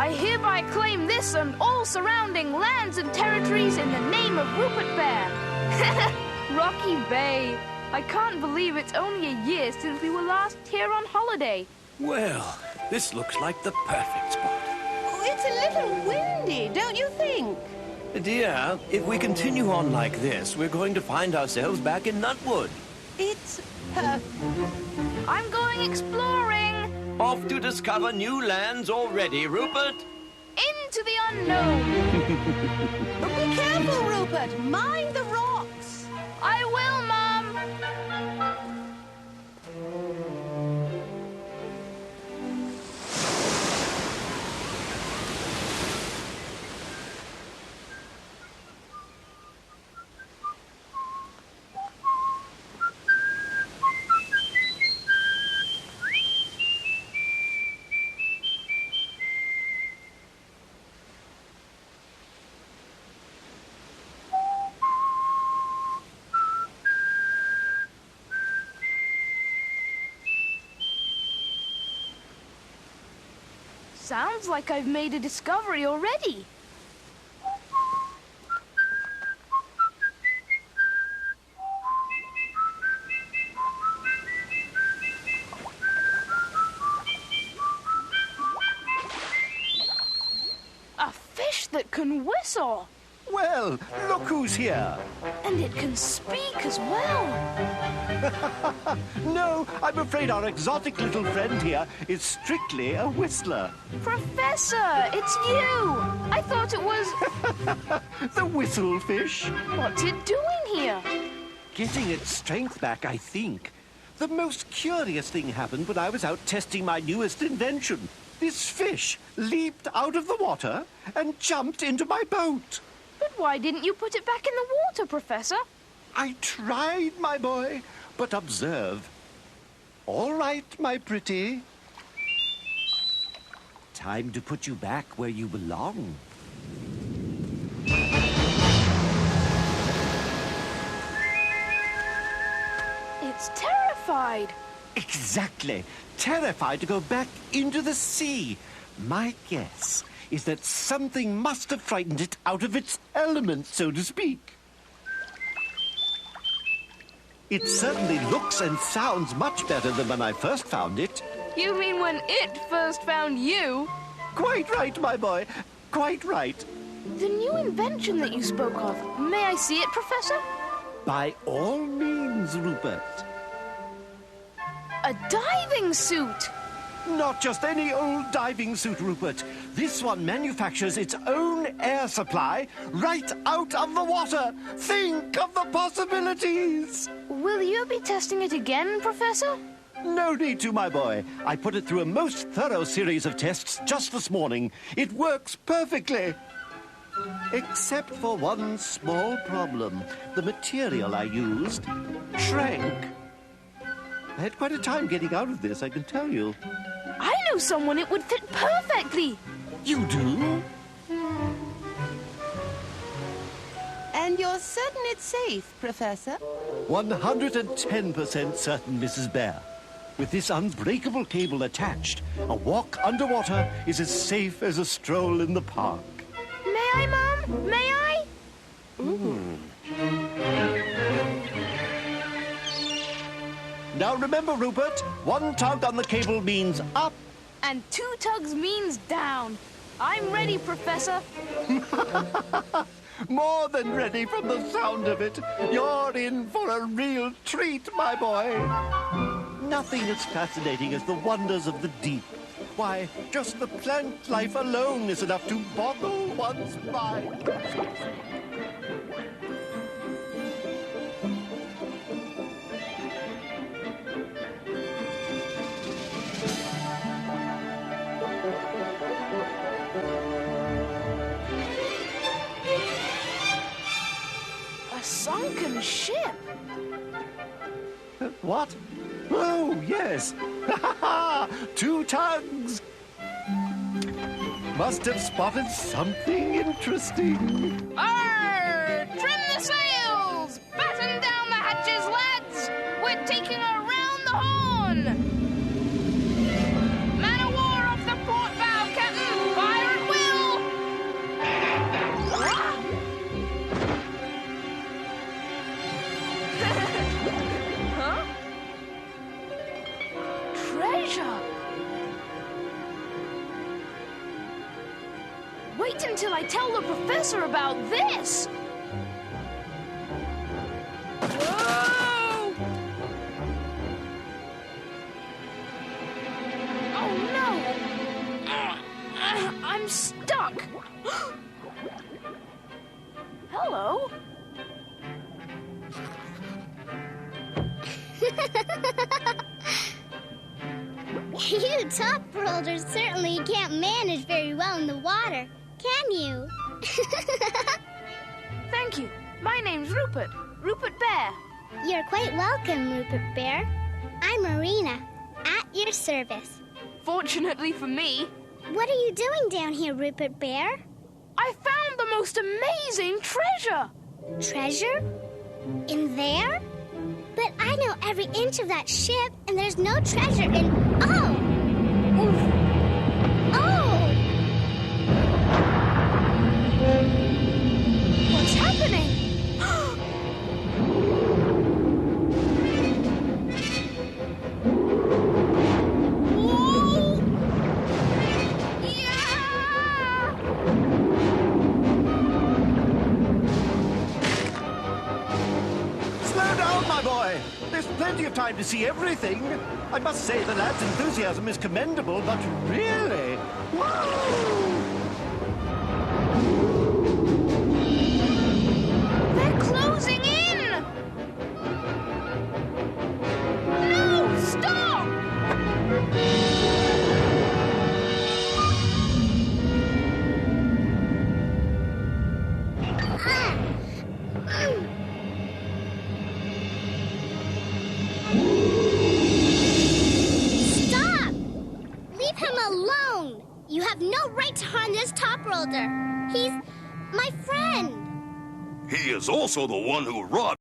I hereby claim this and all surrounding lands and territories in the name of Rupert Bear. Rocky Bay. I can't believe it's only a year since we were last here on holiday. Well, this looks like the perfect spot. Oh, it's a little windy, don't you think? Dear, if we continue on like this, we're going to find ourselves back in Nutwood. It's perfect. I'm going exploring. Off to discover new lands already, Rupert. Into the unknown. But be careful, Rupert. Mind the rocks. I will, Mom. Sounds like I've made a discovery already. A fish that can whistle. Well, look who's here. And it can speak as well. No, I'm afraid our exotic little friend here is strictly a whistler. Professor, it's you. I thought it was... The whistlefish. What's it doing here? Getting its strength back, I think. The most curious thing happened when I was out testing my newest invention. This fish leaped out of the water and jumped into my boat. But why didn't you put it back in the water, Professor? I tried, my boy, but observe. All right, my pretty. Time to put you back where you belong. It's terrified. Exactly. Terrified to go back into the sea. My guess is that something must have frightened it out of its element, so to speak. It certainly looks and sounds much better than when I first found it. You mean when it first found you? Quite right, my boy. Quite right. The new invention that you spoke of. May I see it, Professor? By all means, Rupert. A diving suit. Not just any old diving suit, Rupert. This one manufactures its own air supply right out of the water. Think of the possibilities. Will you be testing it again, Professor? No need to, my boy. I put it through a most thorough series of tests just this morning. It works perfectly. Except for one small problem. The material I used shrank. I had quite a time getting out of this, I can tell you. I know someone it would fit perfectly. You do? And you're certain it's safe, Professor? 110% certain, Mrs. Bear. With this unbreakable cable attached, a walk underwater is as safe as a stroll in the park. May I, Mom? May I? Now remember, Rupert, one tug on the cable means up. And 2 tugs means down. I'm ready, Professor. More than ready from the sound of it. You're in for a real treat, my boy. Nothing as fascinating as the wonders of the deep. Why, just the plant life alone is enough to boggle one's mind. A sunken ship. What? Oh, yes. 2 tugs. Must have spotted something interesting. Arr! Trim the sails! Batten down the hatches, lads! We're taking her round the horn! Man o' war off the port bow, Captain! Fire at wait until I tell the professor about this! Whoa! Oh no! I'm stuck! Hello? You top rollers certainly can't manage very well in the water, can you? Thank you. My name's Rupert. Rupert Bear. You're quite welcome, Rupert Bear. I'm Marina, at your service. Fortunately for me, What are you doing down here, Rupert Bear? I found the most amazing treasure! Treasure? In there? But I know every inch of that ship, and there's no treasure in... Oh! Oof. Oh! What's happening? Whoa! Yeah! Slow down, my boy. There's plenty of time to see everything. I must say the lad's enthusiasm is commendable, but really... Whoa! They're closing in! No! Stop! Stop! Leave him alone! You have no right to harm this top roller. He's my friend. He is also the one who robbed